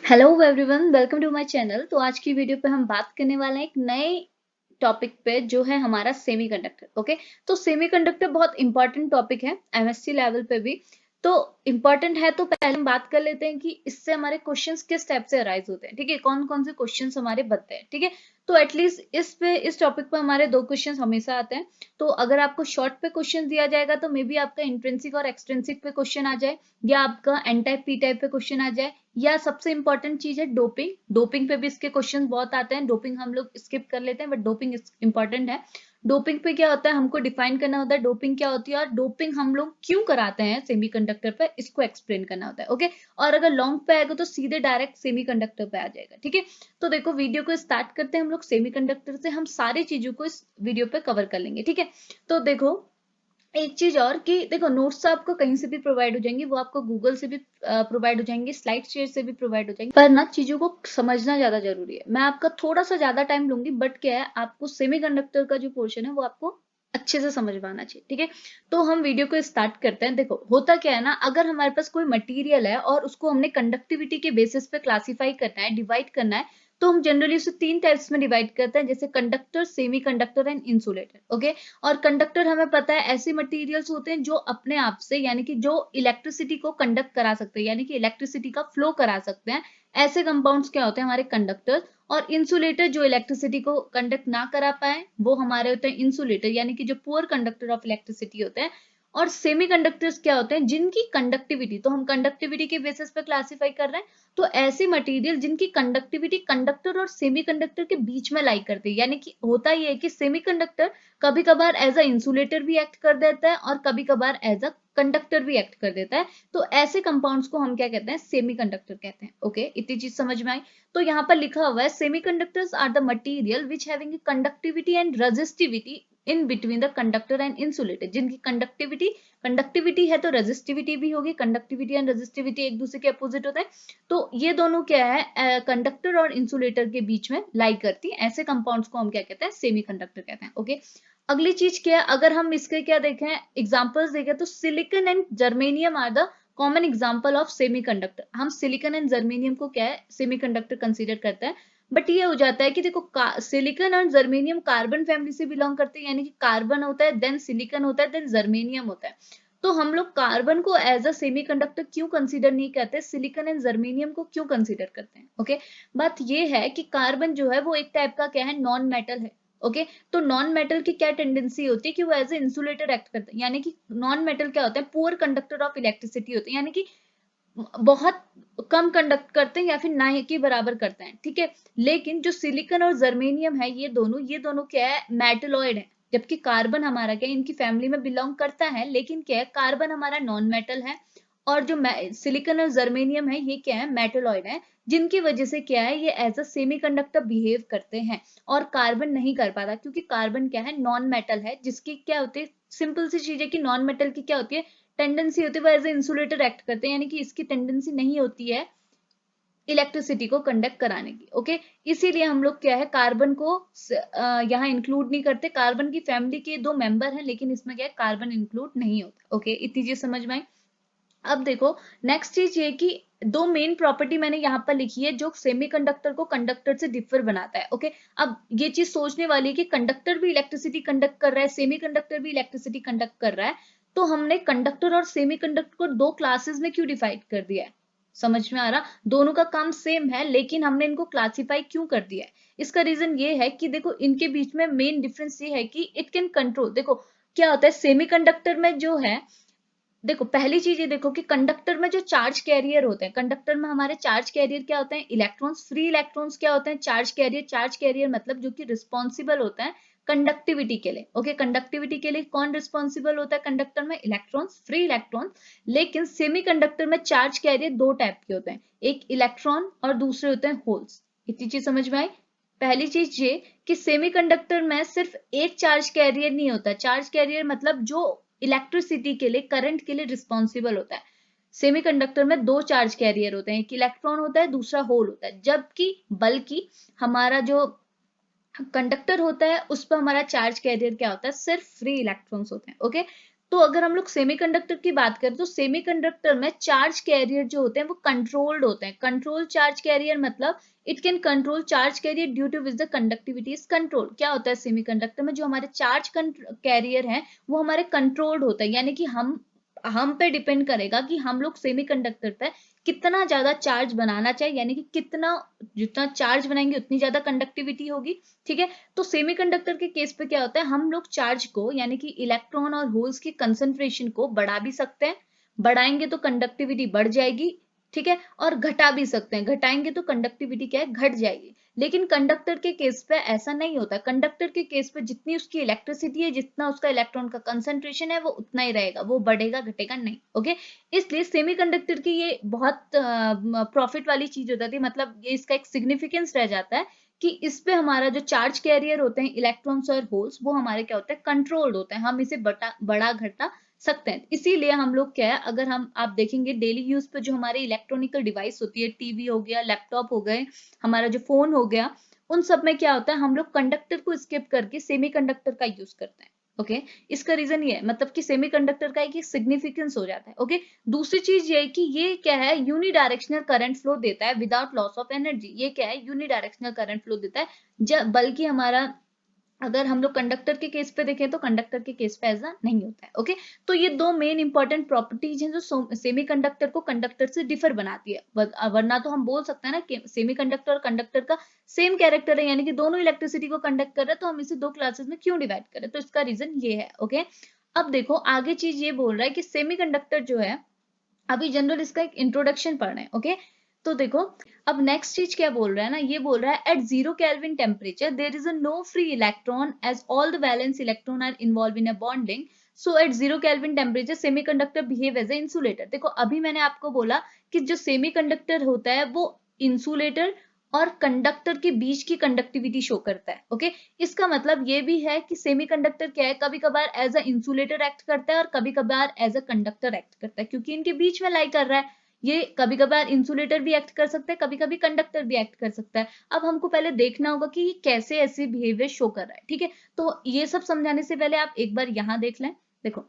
Hello everyone, welcome to my channel. तो आज की वीडियो पे हम बात करने वाले हैं एक नए टॉपिक पे जो है हमारा सेमीकंडक्टर। ओके, तो सेमीकंडक्टर बहुत इंपॉर्टेंट टॉपिक है एमएससी लेवल पे भी। तो इम्पोर्टेंट है तो पहले हम बात कर लेते हैं कि इससे हमारे क्वेश्चंस किस टाइप से अराइज होते हैं। ठीक है, कौन कौन से क्वेश्चंस हमारे बनते हैं। ठीक है, तो एटलीस्ट इस टॉपिक पे हमारे दो क्वेश्चंस हमेशा आते हैं। तो अगर आपको शॉर्ट पे क्वेश्चन दिया जाएगा तो मे बी आपका इंट्रिंसिक और एक्सट्रिंसिक पे क्वेश्चन आ जाए, या आपका एन टाइप पी टाइप पे क्वेश्चन आ जाए, या सबसे इंपॉर्टेंट चीज है डोपिंग। डोपिंग पे भी इसके क्वेश्चन बहुत आते हैं। डोपिंग हम लोग स्किप कर लेते हैं, बट डोपिंग इंपॉर्टेंट है। डोपिंग पे क्या होता है, हमको डिफाइन करना होता है डोपिंग क्या होती है, और डोपिंग हम लोग क्यों कराते हैं सेमीकंडक्टर पे, इसको एक्सप्लेन करना होता है। ओके, और अगर लॉन्ग पे आएगा तो सीधे डायरेक्ट सेमीकंडक्टर पे आ जाएगा। ठीक है, तो देखो वीडियो को स्टार्ट करते हैं हम लोग सेमीकंडक्टर से। हम सारी चीजों को इस वीडियो पे कवर कर लेंगे। ठीक है, तो देखो एक चीज और कि देखो नोट्स तो आपको कहीं से भी प्रोवाइड हो जाएंगी, वो आपको गूगल से भी प्रोवाइड हो जाएंगी, स्लाइड शेयर से भी प्रोवाइड हो जाएंगी, पर ना चीजों को समझना ज्यादा जरूरी है। मैं आपका थोड़ा सा ज्यादा टाइम लूंगी, बट क्या है, आपको सेमीकंडक्टर का जो पोर्शन है वो आपको अच्छे से समझ में आना चाहिए। ठीक है, तो हम वीडियो को स्टार्ट करते हैं। देखो होता क्या है ना, अगर हमारे पास कोई मटेरियल है और उसको हमने कंडक्टिविटी के बेसिस पे क्लासिफाई करना है, डिवाइड करना है, तो हम जनरली उसे तीन टाइप्स में डिवाइड करते हैं, जैसे conductor, semi conductor and insulator. Okay, और कंडक्टर हमें पता है ऐसे मटेरियल्स होते हैं जो अपने आप से, यानी कि जो इलेक्ट्रिसिटी को कंडक्ट करा सकते हैं, यानी कि इलेक्ट्रिसिटी का फ्लो करा सकते हैं। ऐसे कंपाउंड्स क्या होते हैं, हमारे कंडक्टर। और इंसुलेटर जो इलेक्ट्रिसिटी को कंडक्ट ना करा पाए, वो हमारे होते हैं इंसुलेटर, यानी कि जो पुअर कंडक्टर ऑफ इलेक्ट्रिसिटी होते हैं। और सेमीकंडक्टर्स क्या होते हैं, जिनकी कंडक्टिविटी, तो हम कंडक्टिविटी के बेसिस पे क्लासिफाई कर रहे हैं, तो ऐसे मटेरियल जिनकी कंडक्टिविटी कंडक्टर और सेमीकंडक्टर के बीच में लाई करती है। यानी कि होता यह है कि सेमीकंडक्टर कभी कभार एज अ इंसुलेटर भी एक्ट कर देता है, और कभी कभार एज अ कंडक्टर भी एक्ट कर देता है। तो ऐसे कंपाउंड्स को हम क्या कहते हैं, सेमीकंडक्टर कहते हैं। ओके, इतनी चीज समझ में आई। तो यहाँ पर लिखा हुआ है semiconductors are the material which having conductivity and resistivity in between the conductor and insulator. जिनकी कंडक्टिविटी है तो रेजिस्टिविटी भी होगी। कंडक्टिविटी एंड रेजिस्टिविटी एक दूसरे के अपोजिट होता है। तो ये दोनों क्या है, कंडक्टर और इंसुलेटर के बीच में लाई करती है। ऐसे कंपाउंड्स को हम क्या कहते हैं, सेमीकंडक्टर कहते हैं। ओके, अगली चीज क्या है, अगर हम इसके क्या देखें, एग्जांपल्स देखें, तो silicon and germanium are the common example of semiconductor. हम सिलिकॉन एंड जर्मेनियम को क्या है, सेमीकंडक्टर कंसीडर करते हैं। बट ये हो जाता है कि देखो सिलिकॉन और जर्मेनियम कार्बन फैमिली से बिलोंग करते हैं, यानी कि कार्बन होता है, देन सिलिकॉन होता है, देन जर्मेनियम होता है। तो हम लोग कार्बन को एज अ सेमीकंडक्टर क्यों कंसीडर नहीं करते, सिलिकॉन एंड जर्मेनियम को क्यों कंसीडर करते हैं। ओके, बात ये है कि कार्बन जो है वो एक टाइप का क्या है, नॉन मेटल है। ओके, तो नॉन मेटल की क्या टेंडेंसी होती है कि वो एज ए इंसुलेटर एक्ट करता है। यानी कि नॉन मेटल क्या होता है, पुअर कंडक्टर ऑफ इलेक्ट्रिसिटी होते हैं, यानी कि बहुत कम कंडक्ट करते हैं या फिर ना ही के बराबर करते हैं। ठीक है, लेकिन जो सिलिकॉन और जर्मेनियम है, ये दोनों क्या है, मेटलॉइड है। जबकि कार्बन हमारा क्या है, इनकी फैमिली में बिलोंग करता है, लेकिन क्या है, कार्बन हमारा नॉन मेटल है, और जो सिलिकॉन और जर्मेनियम है ये क्या है, मेटलॉइड है। जिनकी वजह से क्या है, ये एज अ सेमीकंडक्टर बिहेव करते हैं, और कार्बन नहीं कर पाता, क्योंकि कार्बन क्या है, नॉन मेटल है, जिसकी क्या होती है, सिंपल सी चीज है कि नॉन मेटल की क्या होती है, टेंडेंसी होती है वो एज ए इंसुलेटर एक्ट करते हैं, यानी कि इसकी टेंडेंसी नहीं होती है इलेक्ट्रिसिटी को कंडक्ट कराने की। ओके, इसीलिए हम लोग क्या है, कार्बन को यहाँ इंक्लूड नहीं करते। कार्बन की फैमिली के दो मेंबर हैं, लेकिन इसमें क्या है, कार्बन इंक्लूड नहीं होता। ओके, इतनी चीज समझ में आई। अब देखो नेक्स्ट चीज ये कि दो मेन प्रॉपर्टी मैंने यहाँ पर लिखी है जो सेमीकंडक्टर को कंडक्टर से डिफर बनाता है। ओके, अब ये चीज सोचने वाली है कि कंडक्टर भी इलेक्ट्रिसिटी कंडक्ट कर रहा है, सेमीकंडक्टर भी इलेक्ट्रिसिटी कंडक्ट कर रहा है, तो हमने कंडक्टर और सेमीकंडक्टर को दो क्लासेस में क्यों डिवाइड कर दिया है। समझ में आ रहा, दोनों का काम सेम है, लेकिन हमने इनको क्लासिफाई क्यों कर दिया है। इसका रीजन ये है कि देखो इनके बीच में मेन डिफरेंस ये है कि इट कैन कंट्रोल। देखो क्या होता है, सेमीकंडक्टर में जो है, देखो पहली चीज ये देखो कि कंडक्टर में जो चार्ज कैरियर होते हैं, कंडक्टर में हमारे चार्ज कैरियर क्या होते हैं, इलेक्ट्रॉन्स। फ्री इलेक्ट्रॉन्स क्या होते हैं, चार्ज कैरियर। चार्ज कैरियर मतलब जो कि रिस्पॉन्सिबल होता है कंडक्टिविटी के लिए। ओके, कंडक्टिविटी के लिए कौन रिस्पॉन्सिबल होता है कंडक्टर में, इलेक्ट्रॉन्स, फ्री इलेक्ट्रॉन। लेकिन सेमीकंडक्टर में चार्ज कैरियर दो टाइप के होते हैं, एक इलेक्ट्रॉन और दूसरे होते हैं होल्स। इतनी चीज समझ में आई। पहली चीज ये कि सेमीकंडक्टर में सिर्फ एक चार्ज कैरियर नहीं होता। चार्ज कैरियर मतलब जो इलेक्ट्रिसिटी के लिए, करंट के लिए रिस्पॉन्सिबल होता है। सेमीकंडक्टर में दो चार्ज कैरियर होते हैं, एक इलेक्ट्रॉन होता है, दूसरा होल होता है। जबकि बल्कि हमारा जो कंडक्टर होता है उस पर हमारा चार्ज कैरियर क्या होता है, सिर्फ फ्री इलेक्ट्रॉन्स होते हैं। ओके, तो अगर हम लोग सेमीकंडक्टर की बात करें तो सेमीकंडक्टर में चार्ज कैरियर जो होते हैं वो कंट्रोल्ड होते हैं। कंट्रोल चार्ज कैरियर मतलब it can control charge carrier due to which the conductivity is control. क्या होता है सेमीकंडक्टर में, जो हमारे चार्ज कैरियर हैं वो हमारे कंट्रोल्ड होता है, यानी कि हम पे डिपेंड करेगा कि हम लोग सेमीकंडक्टर पे कितना ज्यादा चार्ज बनाना चाहिए, यानी कि कितना, जितना चार्ज बनाएंगे उतनी ज्यादा कंडक्टिविटी होगी। ठीक है, तो सेमीकंडक्टर के केस पे क्या होता है, हम लोग चार्ज को यानी कि इलेक्ट्रॉन और होल्स की कंसंट्रेशन को बढ़ा भी सकते हैं, बढ़ाएंगे तो कंडक्टिविटी बढ़ जाएगी। ठीक है, और घटा भी सकते हैं, घटाएंगे तो कंडक्टिविटी क्या है, घट जाएगी। लेकिन कंडक्टर के केस पे ऐसा नहीं होता। कंडक्टर के केस पे जितनी उसकी इलेक्ट्रिसिटी है, जितना उसका इलेक्ट्रॉन का कंसंट्रेशन है, वो उतना ही रहेगा, वो बढ़ेगा घटेगा नहीं। ओके, इसलिए सेमीकंडक्टर की ये बहुत प्रॉफिट वाली चीज हो जाती है, मतलब ये इसका एक सिग्निफिकेंस रह जाता है कि इस पे हमारा जो चार्ज कैरियर होते हैं इलेक्ट्रॉन्स और होल्स, वो हमारे क्या होते हैं, कंट्रोल्ड होते हैं, हम इसे बड़ा घटा सकते हैं। इसीलिए हम लोग क्या है, अगर हम आप देखेंगे डेली यूज पे जो हमारे इलेक्ट्रॉनिकल डिवाइस होती है, टीवी हो गया, लैपटॉप हो गए, हमारा जो फोन हो गया, उन सब में क्या होता है, हम लोग कंडक्टर को स्किप करके सेमीकंडक्टर का यूज करते हैं। ओके, इसका रीजन ये है, मतलब कि सेमीकंडक्टर का एक सिग्निफिकेंस हो जाता है। ओके, दूसरी चीज ये है कि ये क्या है, यूनिडायरेक्शनल करंट फ्लो देता है विदाउट लॉस ऑफ एनर्जी। ये क्या है, यूनिडायरेक्शनल करंट फ्लो देता है, बल्कि हमारा अगर हम लोग कंडक्टर के केस पे देखें तो कंडक्टर के केस पे ऐसा नहीं होता है। ओके, तो ये दो मेन इंपॉर्टेंट प्रॉपर्टीज हैं जो सेमीकंडक्टर को कंडक्टर से डिफर बनाती है। वरना तो हम बोल सकते हैं ना कि सेमीकंडक्टर और कंडक्टर का सेम कैरेक्टर है, यानी कि दोनों इलेक्ट्रिसिटी को कंडक्ट कर रहे हैं, तो हम इसे दो क्लासेस में क्यों डिवाइड करें, तो इसका रीजन ये है। ओके, अब देखो आगे चीज ये बोल रहा है कि सेमीकंडक्टर जो है, अभी जनरल इसका एक इंट्रोडक्शन पढ़ रहे हैं। ओके, तो देखो अब नेक्स्ट चीज क्या बोल रहा है ना, ये बोल रहा है at 0 kelvin temperature there is a no free electron as all the valence electron are involve in a bonding, so at 0 kelvin temperature semiconductor behave as a insulator. देखो अभी मैंने आपको बोला कि जो सेमीकंडक्टर होता है वो इंसुलेटर और कंडक्टर के बीच की कंडक्टिविटी शो करता है। ओके, इसका मतलब ये भी है कि सेमीकंडक्टर क्या है, कभी कभार एज अ इंसुलेटर एक्ट करता है और कभी कभार एज अ कंडक्टर एक्ट करता है, क्योंकि इनके बीच में लाई कर रहा है। ये कभी कभार इंसुलेटर भी एक्ट कर सकता है, कभी कभी कंडक्टर भी एक्ट कर सकता है। अब हमको पहले देखना होगा कि ये कैसे ऐसे बिहेवियर शो कर रहा है। ठीक है, तो ये सब समझाने से पहले आप एक बार यहाँ देख लें। देखो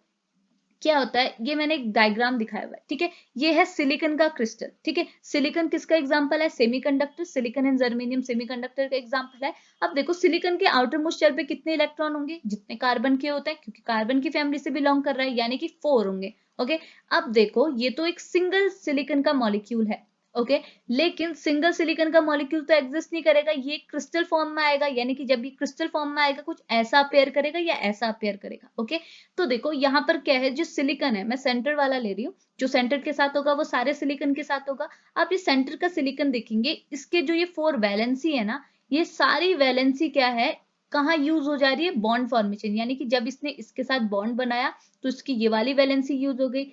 क्या होता है, ये मैंने एक डायग्राम दिखाया हुआ है। ठीक है, ये है सिलिकॉन का क्रिस्टल। ठीक है, सिलिकॉन किसका एग्जांपल है, semiconductor, silicon and germanium semiconductor का एग्जांपल है। अब देखो सिलिकॉन के आउटर मोस्ट शेल पे कितने इलेक्ट्रॉन होंगे, जितने कार्बन के होते हैं, क्योंकि कार्बन की फैमिली से बिलोंग कर रहा है, यानी कि 4 होंगे। ओके, अब देखो ये तो एक सिंगल सिलिकॉन का मॉलिक्यूल है। ओके, लेकिन सिंगल सिलिकॉन का मॉलिक्यूल तो एग्जिस्ट नहीं करेगा, ये क्रिस्टल फॉर्म में आएगा, यानी कि जब ये क्रिस्टल फॉर्म में आएगा कुछ ऐसा अपेयर करेगा या ऐसा अपेयर करेगा। ओके, तो देखो यहाँ पर क्या है, जो सिलिकॉन है, मैं सेंटर वाला ले रही हूँ, जो सेंटर के साथ होगा वो सारे सिलिकॉन के साथ होगा। आप ये सेंटर का सिलिकॉन देखेंगे, इसके जो ये 4 वैलेंसी है ना, ये सारी वैलेंसी क्या है, कहाँ यूज हो जा रही है, बॉन्ड फॉर्मेशन, यानी कि जब इसने इसके साथ बॉन्ड बनाया तो इसकी ये वाली वैलेंसी यूज हो गई।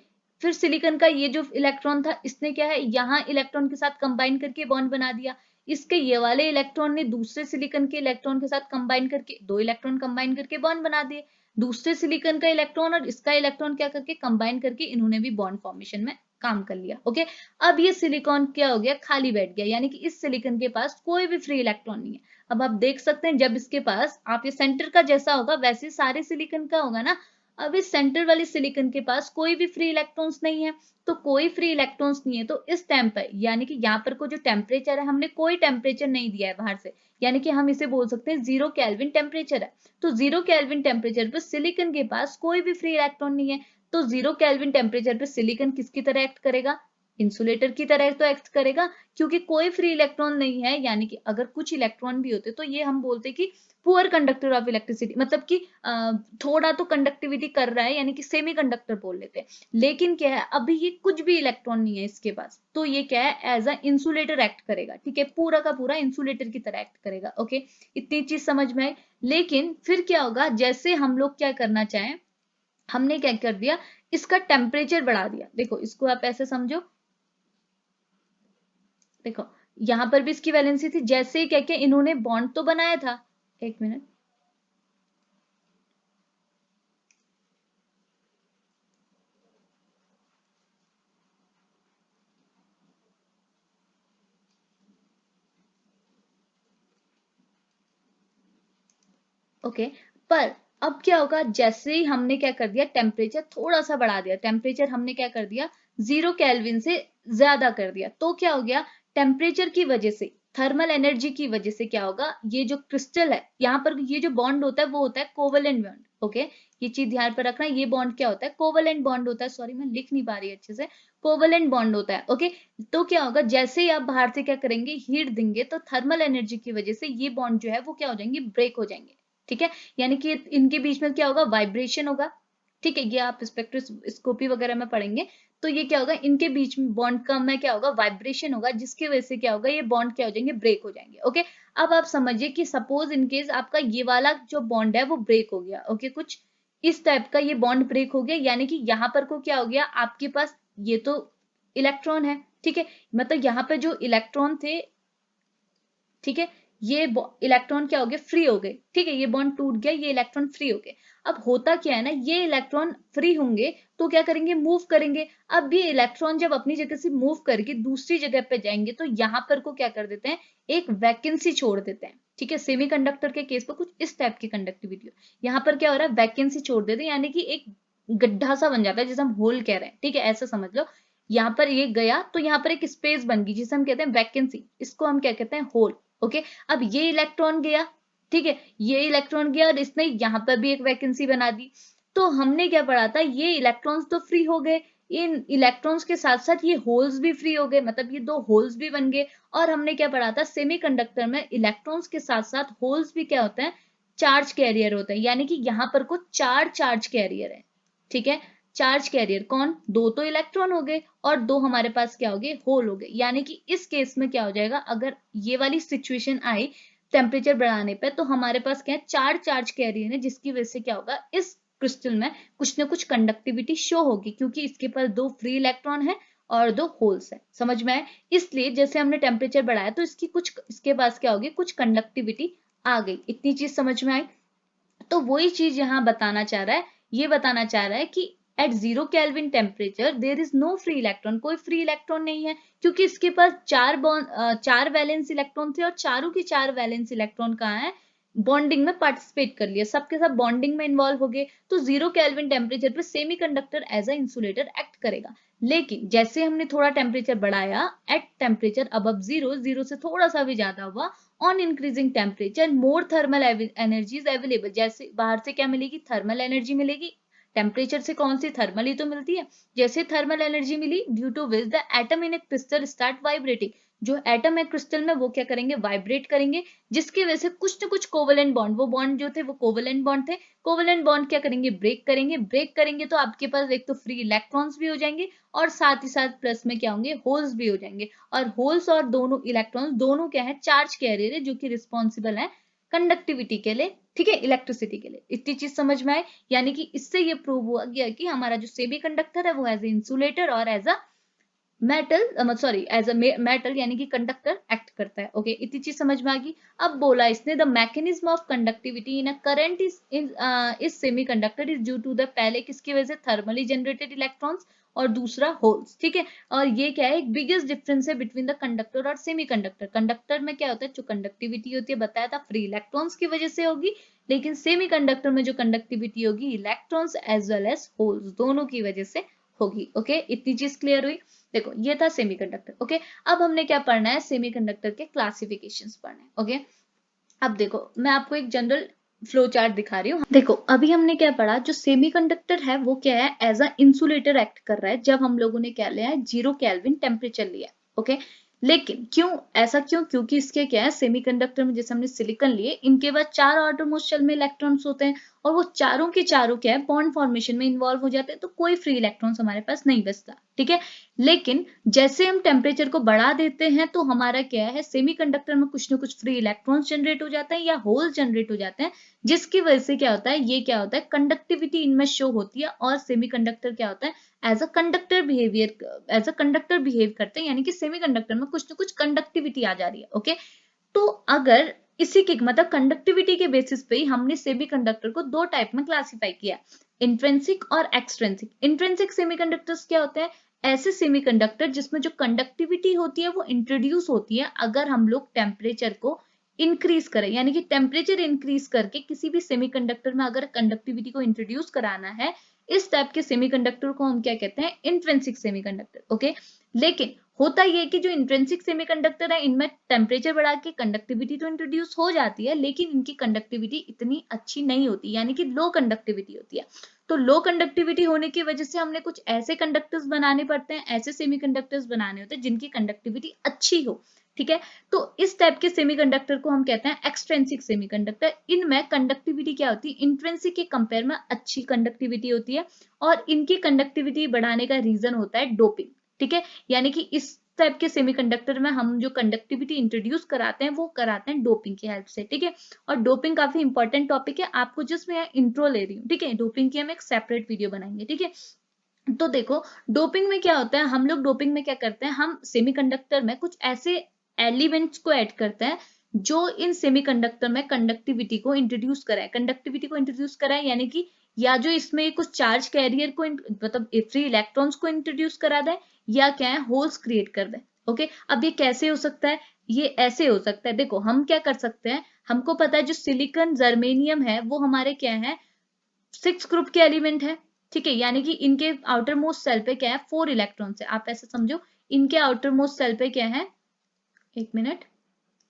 फिर सिलिकॉन का ये जो इलेक्ट्रॉन था, इसने क्या है, यहाँ इलेक्ट्रॉन के साथ कंबाइन करके बॉन्ड बना दिया। इसके ये वाले इलेक्ट्रॉन ने दूसरे सिलिकॉन के इलेक्ट्रॉन के साथ कंबाइन करके, 2 इलेक्ट्रॉन कंबाइन करके बॉन्ड बना दिए। दूसरे सिलिकॉन का इलेक्ट्रॉन और इसका इलेक्ट्रॉन क्या करके कंबाइन करके इन्होंने भी बॉन्ड फॉर्मेशन में काम कर लिया। ओके, अब ये सिलिकॉन क्या हो गया, खाली बैठ गया, यानी कि इस सिलिकॉन के पास कोई भी फ्री इलेक्ट्रॉन नहीं है। अब आप देख सकते हैं जब इसके पास, आप ये सेंटर का जैसा होगा वैसे सारे सिलिकॉन का होगा ना। अब इस सेंटर वाली सिलिकॉन के पास कोई भी फ्री इलेक्ट्रॉन्स नहीं है, तो कोई फ्री इलेक्ट्रॉन्स नहीं है, तो इस टाइम पर यानी कि यहाँ पर को जो टेम्परेचर है, हमने कोई टेम्परेचर नहीं दिया है बाहर से, यानी कि हम इसे बोल सकते हैं 0 केल्विन टेम्परेचर है। तो 0 केल्विन टेम्परेचर पर सिलिकॉन के पास कोई भी फ्री इलेक्ट्रॉन नहीं है, तो 0 केल्विन टेम्परेचर पर सिलिकॉन किसकी तरह एक्ट करेगा, इंसुलेटर की तरह तो एक्ट करेगा, क्योंकि कोई फ्री इलेक्ट्रॉन नहीं है। यानी कि अगर कुछ इलेक्ट्रॉन भी होते तो ये हम बोलते कि पुअर कंडक्टर ऑफ इलेक्ट्रिसिटी, मतलब कि थोड़ा तो कंडक्टिविटी कर रहा है, यानी कि सेमी कंडक्टर बोल लेते हैं। लेकिन क्या है, अभी ये कुछ भी इलेक्ट्रॉन नहीं है इसके पास, तो ये क्या है, एज अ इंसुलेटर एक्ट करेगा। ठीक है, पूरा का पूरा इंसुलेटर की तरह एक्ट करेगा। ओके, इतनी चीज समझ में आई। लेकिन फिर क्या होगा, जैसे हम लोग क्या करना चाहें, हमने क्या कर दिया, इसका टेम्परेचर बढ़ा दिया। देखो इसको आप ऐसे समझो, देखो यहां पर भी इसकी वैलेंसी थी, जैसे ही क्या क्या इन्होंने बॉन्ड तो बनाया था, एक मिनट, ओके, पर अब क्या होगा, जैसे ही हमने क्या कर दिया, टेम्परेचर थोड़ा सा बढ़ा दिया, टेम्परेचर हमने क्या कर दिया 0 केल्विन से ज्यादा कर दिया, तो क्या हो गया, टेम्परेचर की वजह से, थर्मल एनर्जी की वजह से क्या होगा, ये जो क्रिस्टल है यहाँ पर ये जो बॉन्ड होता है वो होता है कोवेलेंट बॉन्ड। ओके, ये चीज ध्यान पर रखना, ये बॉन्ड क्या होता है, कोवेलेंट बॉन्ड होता है। सॉरी मैं लिख नहीं पा रही अच्छे से, कोवेलेंट बॉन्ड होता है। ओके, तो क्या होगा, जैसे ही आप बाहर से क्या करेंगे, हीट देंगे, तो थर्मल एनर्जी की वजह से ये बॉन्ड जो है वो क्या हो जाएंगे, ब्रेक हो जाएंगे। ठीक है, यानी कि इनके बीच में क्या होगा, वाइब्रेशन होगा। ठीक है, ये आप स्पेक्ट्रोस्कोपी वगैरह में पढ़ेंगे। तो ये क्या होगा, इनके बीच में बॉन्ड का में क्या होगा, वाइब्रेशन होगा, जिसकी वजह से क्या होगा, ये बॉन्ड क्या हो जाएंगे, ब्रेक हो जाएंगे। ओके, अब आप समझिए कि सपोज इनकेस आपका ये वाला जो बॉन्ड है वो ब्रेक हो गया। ओके, कुछ इस टाइप का ये बॉन्ड ब्रेक हो गया, यानी कि यहाँ पर को क्या हो गया, आपके पास ये तो इलेक्ट्रॉन है। ठीक है, मतलब यहाँ पे जो इलेक्ट्रॉन थे, ठीक है, ये इलेक्ट्रॉन क्या हो गए, फ्री हो गए। ठीक है, ये बॉन्ड टूट गया, ये इलेक्ट्रॉन फ्री हो गए। अब होता क्या है ना, ये इलेक्ट्रॉन फ्री होंगे तो क्या करेंगे, मूव करेंगे। अब ये इलेक्ट्रॉन जब अपनी जगह से मूव करके दूसरी जगह पे जाएंगे तो यहाँ पर को क्या कर देते हैं, एक वैकेंसी छोड़ देते हैं। ठीक है, सेमीकंडक्टर के केस पर कुछ इस टाइप की कंडक्टिविटी हो, यहाँ पर क्या हो रहा है, वैकेंसी छोड़ देते हैं, यानी कि एक गड्ढा सा बन जाता है, जिसे हम होल कह रहे हैं। ठीक है, ऐसा समझ लो, यहाँ पर ये गया तो यहाँ पर एक स्पेस बन गई, जिसे हम कहते हैं वैकेंसी, इसको हम क्या कहते हैं, होल। ओके, अब ये इलेक्ट्रॉन गया, ठीक है, ये इलेक्ट्रॉन गया और इसने यहाँ पर भी एक वैकेंसी बना दी। तो हमने क्या पढ़ा था, ये इलेक्ट्रॉन्स तो फ्री हो गए, इन इलेक्ट्रॉन्स के साथ साथ ये होल्स भी फ्री हो गए, मतलब ये दो होल्स भी बन गए। और हमने क्या पढ़ा था, सेमीकंडक्टर में इलेक्ट्रॉन्स के साथ साथ होल्स भी क्या होते हैं, चार्ज कैरियर होते हैं, यानी कि यहाँ पर को चार चार्ज कैरियर है। ठीक है, चार्ज कैरियर कौन, दो तो इलेक्ट्रॉन हो गए और दो हमारे पास क्या हो गए, होल हो गए। यानी कि इस केस में क्या हो जाएगा, अगर ये वाली सिचुएशन आई टेम्परेचर बढ़ाने पे, तो हमारे पास क्या है, चार चार्ज कैरियर है, जिसकी वजह से क्या होगा, इस क्रिस्टल में कुछ ना कुछ कंडक्टिविटी शो होगी, क्योंकि इसके पास दो फ्री इलेक्ट्रॉन है और दो होल्स है। समझ में आए, इसलिए जैसे हमने टेम्परेचर बढ़ाया तो इसकी कुछ, इसके पास क्या होगी, कुछ कंडक्टिविटी आ गई। इतनी चीज समझ में आई। तो वही चीज यहाँ बताना चाह रहा है, ये बताना चाह रहा है कि at 0 kelvin temperature there is no free electron, कोई फ्री इलेक्ट्रॉन नहीं है, क्योंकि इसके पास चार वैलेंस इलेक्ट्रॉन थे और चारों के चार वैलेंस इलेक्ट्रॉन कहाँ है, बॉन्डिंग में पार्टिसिपेट कर लिया, सबके साथ बॉन्डिंग में इन्वॉल्व हो गए। तो 0 केल्विन टेम्परेचर पे semiconductor as a insulator act करेगा। लेकिन जैसे हमने थोड़ा टेम्परेचर बढ़ाया, एट टेम्परेचर अब 0 से थोड़ा सा भी ज्यादा हुआ, on increasing temperature more thermal energy is available, जैसे बाहर से क्या मिलेगी, थर्मल एनर्जी मिलेगी। टेम्परेचर से कौन सी, थर्मल ही तो मिलती है। जैसे थर्मल एनर्जी मिली, due to which the atom in a crystal start vibrating, जो एटम है क्रिस्टल में वो क्या करेंगे, वाइब्रेट करेंगे, जिसकी वजह से कुछ न कुछ कोवेलेंट बॉन्ड, वो बॉन्ड जो थे वो कोवेलेंट बॉन्ड थे, कोवेलेंट बॉन्ड क्या करेंगे, ब्रेक करेंगे, ब्रेक करेंगे तो आपके पास एक तो फ्री इलेक्ट्रॉन्स भी हो जाएंगे और साथ ही साथ प्लस में क्या होंगे, होल्स भी हो जाएंगे। और होल्स और दोनों इलेक्ट्रॉन्स दोनों क्या है, चार्ज कैरियर है, जो कि रिस्पॉन्सिबल है कंडक्टिविटी के लिए। ठीक है, इलेक्ट्रिसिटी के लिए। इतनी चीज समझ में आए, यानी कि इससे ये प्रूव हुआ गया कि हमारा जो सेमीकंडक्टर है वो एज ए इंसुलेटर और as a metal, sorry as a metal यानी कि कंडक्टर एक्ट करता है। ओके, इतनी चीज समझ में आ गई। अब बोला इसने, the mechanism of conductivity in a current is semiconductor is due to the, पहले किसकी वजह से, थर्मली जनरेटेड इलेक्ट्रॉन्स और दूसरा होल्स। ठीक है, और ये क्या है, एक बिगेस्ट डिफरेंस है बिटवीन द कंडक्टर और सेमीकंडक्टर। कंडक्टर में क्या होता है, जो कंडक्टिविटी होती है बताया था फ्री इलेक्ट्रॉन्स की वजह से होगी, लेकिन सेमीकंडक्टर में जो कंडक्टिविटी होगी electrons as well as holes दोनों की वजह से होगी। ओके, इतनी चीज क्लियर हुई। देखो ये था सेमीकंडक्टर। ओके, अब हमने क्या पढ़ना है, सेमीकंडक्टर के क्लासिफिकेशंस पढ़ना है। ओके, अब देखो मैं आपको एक जनरल फ्लो चार्ट दिखा रही हूँ। देखो अभी हमने क्या पढ़ा, जो सेमीकंडक्टर है वो क्या है, एज अ इंसुलेटर एक्ट कर रहा है, जब हम लोगों ने क्या लिया है, 0 केल्विन टेम्परेचर लिया है। ओके, लेकिन क्यों ऐसा, क्यों, क्योंकि इसके क्या है, सेमीकंडक्टर में जैसे हमने सिलिकॉन लिए, इनके बाद चार आउटरमोस्ट शेल में इलेक्ट्रॉन्स होते हैं और वो चारों के चारों क्या है, बॉन्ड फॉर्मेशन में इन्वॉल्व हो जाते हैं, तो कोई फ्री इलेक्ट्रॉन्स हमारे पास नहीं बचता। ठीक है, लेकिन जैसे हम टेम्परेचर को बढ़ा देते हैं तो हमारा क्या है, सेमीकंडक्टर में कुछ ना कुछ फ्री इलेक्ट्रॉन्स जनरेट हो जाते हैं या होल जनरेट हो जाते हैं, जिसकी वजह से क्या होता है, ये क्या होता है, कंडक्टिविटी इनमें शो होती है और सेमीकंडक्टर क्या होता है, एज अ कंडक्टर बिहेव करते हैं, यानी कि सेमीकंडक्टर में कुछ ना कुछ कंडक्टिविटी आ जा रही है। ओके, तो अगर इसी के मतलब कंडक्टिविटी के बेसिस पे ही हमने सेमीकंडक्टर को दो टाइप में क्लासिफाई किया, इंट्रिंसिक और एक्सट्रिंसिक। इंट्रिंसिक सेमीकंडक्टर्स क्या होते हैं, ऐसे सेमीकंडक्टर जिसमें जो कंडक्टिविटी होती है वो इंट्रोड्यूस होती है अगर हम लोग टेम्परेचर को इंक्रीज करें, यानी कि टेम्परेचर इंक्रीज करके किसी भी सेमीकंडक्टर में अगर कंडक्टिविटी को इंट्रोड्यूस कराना है, इस टाइप के सेमीकंडक्टर को हम क्या कहते हैं, इंट्रिंसिक सेमीकंडक्टर। ओके, लेकिन होता यह है कि जो इंट्रिंसिक सेमीकंडक्टर है इनमें टेम्परेचर बढ़ा के कंडक्टिविटी तो इंट्रोड्यूस हो जाती है, लेकिन इनकी कंडक्टिविटी इतनी अच्छी नहीं होती, यानी कि लो कंडक्टिविटी होती है। तो लो कंडक्टिविटी होने की वजह से हमने कुछ ऐसे कंडक्टर्स बनाने पड़ते हैं, ऐसे सेमीकंडक्टर्स बनाने होते हैं जिनकी कंडक्टिविटी अच्छी हो। ठीक है, तो इस टाइप के सेमीकंडक्टर को हम कहते हैं एक्सट्रिंसिक सेमीकंडक्टर। इनमें कंडक्टिविटी क्या होती है, इंट्रिंसिक के कंपेयर में अच्छी कंडक्टिविटी होती है, और इनकी कंडक्टिविटी बढ़ाने का रीजन होता है डोपिंग। ठीक है, यानी कि इस टाइप के सेमीकंडक्टर में हम जो कंडक्टिविटी इंट्रोड्यूस कराते हैं वो कराते हैं डोपिंग की हेल्प से। ठीक है, और डोपिंग काफी इंपॉर्टेंट टॉपिक है, आपको जस्ट मैं इंट्रो ले रही हूँ। ठीक है, डोपिंग की हम एक सेपरेट वीडियो बनाएंगे। ठीक है, तो देखो डोपिंग में क्या होता है, हम लोग डोपिंग में क्या करते हैं, हम सेमीकंडक्टर में कुछ ऐसे एलिमेंट्स को ऐड करते हैं जो इन सेमीकंडक्टर में कंडक्टिविटी को इंट्रोड्यूस कराए। कंडक्टिविटी को इंट्रोड्यूस कराए यानी कि या जो इसमें कुछ चार्ज कैरियर को मतलब फ्री इलेक्ट्रॉन्स को इंट्रोड्यूस करा दे, या क्या है होल्स क्रिएट कर दे। ओके, अब ये कैसे हो सकता है, ये ऐसे हो सकता है। देखो हम क्या कर सकते हैं, हमको पता है जो सिलिकॉन जर्मेनियम है वो हमारे क्या है, 6 ग्रुप के एलिमेंट है। ठीक है, यानी कि इनके आउटर मोस्ट सेल पे क्या है, 4 इलेक्ट्रॉन्स है। आप ऐसे समझो, इनके आउटर मोस्ट सेल पे क्या है, एक मिनट,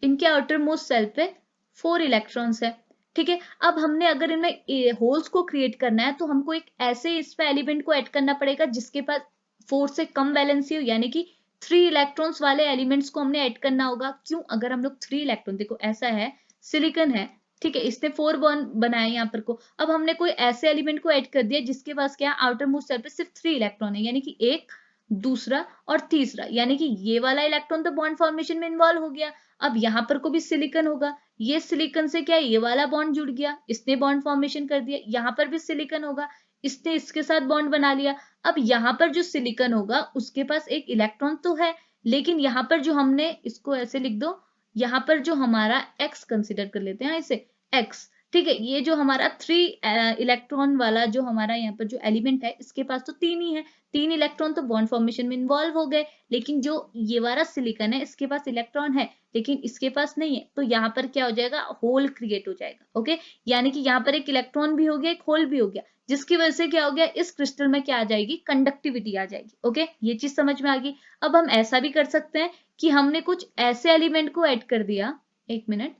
इनके आउटर मोस्ट सेल पे 4 इलेक्ट्रॉन्स है। ठीक है, अब हमने अगर इनमें होल्स को क्रिएट करना है तो हमको एक ऐसे इस पे एलिमेंट को ऐड करना पड़ेगा जिसके पास 4 से कम वैलेंसी हो, यानी कि 3 इलेक्ट्रॉन्स वाले एलिमेंट्स को हमने ऐड करना होगा। क्यों, अगर हम लोग 3 इलेक्ट्रॉन, देखो ऐसा है, सिलिकॉन है, ठीक है, इसने 4 बॉन्ड बनाए यहाँ पर को। अब हमने कोई ऐसे एलिमेंट को ऐड कर दिया जिसके पास क्या, आउटर मोस्ट सेल पे सिर्फ 3 इलेक्ट्रॉन है, यानी कि एक, दूसरा और तीसरा, यानी कि ये वाला इलेक्ट्रॉन तो बॉन्ड फॉर्मेशन में इन्वॉल्व हो गया। अब यहाँ पर को भी सिलिकॉन होगा, ये सिलिकॉन से क्या, ये वाला बॉन्ड जुड़ गया, इसने बॉन्ड फॉर्मेशन कर दिया। यहाँ पर भी सिलिकॉन होगा, इसने इसके साथ बॉन्ड बना लिया। अब यहाँ पर जो सिलिकॉन होगा उसके पास एक इलेक्ट्रॉन तो है, लेकिन यहाँ पर जो हमने इसको ऐसे लिख दो, यहाँ पर जो हमारा x कंसिडर कर लेते हैं इसे x। ठीक है, ये जो हमारा 3 इलेक्ट्रॉन वाला जो हमारा यहाँ पर जो एलिमेंट है इसके पास तो 3 ही है, 3 इलेक्ट्रॉन तो बॉन्ड फॉर्मेशन में इन्वॉल्व हो गए। लेकिन जो ये वाला सिलिकॉन है इसके पास इलेक्ट्रॉन है लेकिन इसके पास नहीं है, तो यहाँ पर क्या हो जाएगा, होल क्रिएट हो जाएगा। ओके, यानी कि यहाँ पर एक इलेक्ट्रॉन भी हो गया, एक होल भी हो गया, जिसकी वजह से क्या हो गया, इस क्रिस्टल में क्या आ जाएगी, कंडक्टिविटी आ जाएगी। ओके, ये चीज समझ में आ गई। अब हम ऐसा भी कर सकते हैं कि हमने कुछ ऐसे एलिमेंट को ऐड कर दिया, एक मिनट,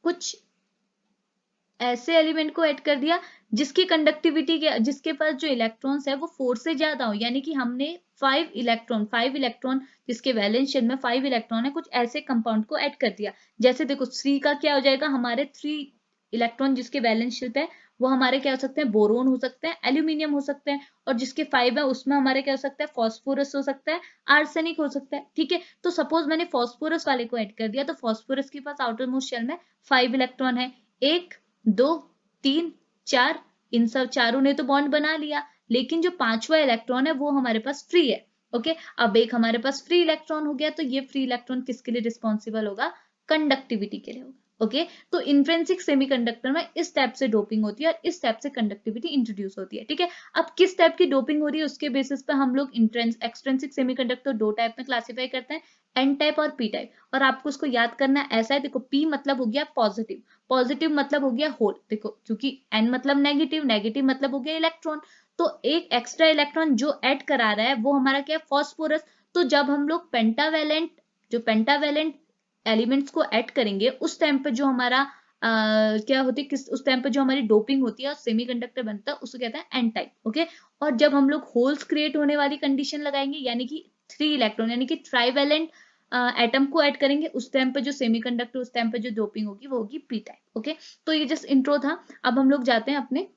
कुछ ऐसे एलिमेंट को ऐड कर दिया जिसकी कंडक्टिविटी के, जिसके पास जो इलेक्ट्रॉन्स है वो 4 से ज्यादा हो, यानी कि हमने 5 इलेक्ट्रॉन जिसके वैलेंस शेल में 5 इलेक्ट्रॉन है, कुछ ऐसे कंपाउंड को ऐड कर दिया। जैसे देखो 3 का क्या हो जाएगा, हमारे 3 इलेक्ट्रॉन जिसके वैलेंस शेल पे है वो हमारे क्या हो सकते हैं, बोरोन हो सकते हैं, एल्यूमिनियम हो सकते हैं, और जिसके 5 है उसमें हमारे क्या हो सकता है, फॉस्फोरस हो सकता है, आर्सेनिक हो सकता है। ठीक है, तो सपोज मैंने फॉस्फोरस वाले को ऐड कर दिया, तो फॉस्फोरस के पास आउटर मोस्ट शेल में 5 इलेक्ट्रॉन है, 1 2 3 4, इन सब चारों ने तो बॉन्ड बना लिया, लेकिन जो 5वां इलेक्ट्रॉन है वो हमारे पास फ्री है। ओके, अब एक हमारे पास फ्री इलेक्ट्रॉन हो गया, तो ये फ्री इलेक्ट्रॉन किसके लिए रिस्पॉन्सिबल होगा, कंडक्टिविटी के लिए होगा। ओके, तो इंट्रिंसिक सेमीकंडक्टर में इस टाइप से डोपिंग होती है और इस टाइप से कंडक्टिविटी इंट्रोड्यूस होती है। ठीक है, अब किस टाइप की डोपिंग हो रही है उसके बेसिस पे हम लोग एक्सट्रिंसिक सेमीकंडक्टर 2 टाइप में क्लासिफाई करते हैं, एन टाइप और पी टाइप। और आपको उसको याद करना है, ऐसा है, देखो पी मतलब हो गया पॉजिटिव, पॉजिटिव मतलब हो गया होल, देखो क्योंकि एन मतलब नेगेटिव, नेगेटिव मतलब हो गया इलेक्ट्रॉन, तो एक एक्स्ट्रा इलेक्ट्रॉन जो ऐड करा रहा है वो हमारा क्या है, फॉस्फोरस। तो जब हम लोग पेंटावैलेंट एलिमेंट्स को ऐड करेंगे उस टाइम पे जो हमारा क्या होती है, उस टाइम पे जो हमारी डोपिंग होती है और सेमीकंडक्टर बनता है उसको कहते हैं एन टाइप। ओके, और जब हम लोग होल्स क्रिएट होने वाली कंडीशन लगाएंगे, यानी कि 3 इलेक्ट्रॉन यानी कि ट्राइवेलेंट एटम को ऐड करेंगे, उस टाइम पे जो सेमीकंडक्टर, उस टाइम पे जो डोपिंग होगी वो होगी पी टाइप। ओके, तो ये जस्ट इंट्रो था। अब हम लोग जाते हैं अपने